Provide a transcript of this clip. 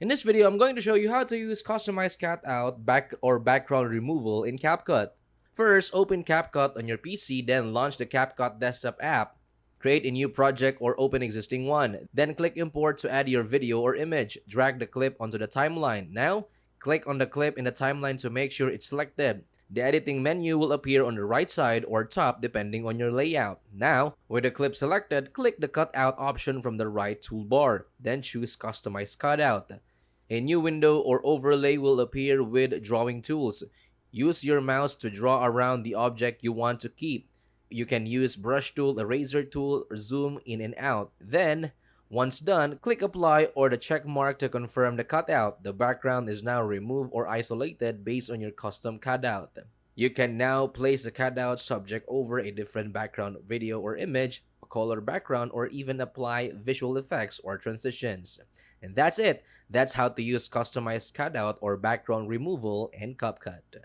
In this video, I'm going to show you how to use customized cutout background removal in CapCut. First, open CapCut on your PC, then launch the CapCut desktop app. Create a new project or open existing one. Then click import to add your video or image. Drag the clip onto the timeline. Now, click on the clip in the timeline to make sure it's selected. The editing menu will appear on the right side or top depending on your layout. Now, with the clip selected, click the cutout option from the right toolbar. Then choose customize cutout. A new window or overlay will appear with drawing tools. Use your mouse to draw around the object you want to keep. You can use brush tool, eraser tool, or zoom in and out. Then, once done, click apply or the check mark to confirm the cutout. The background is now removed or isolated based on your custom cutout. You can now place the cutout subject over a different background video or image, a color background, or even apply visual effects or transitions. And that's it. That's how to use customized cutout or background removal in CapCut.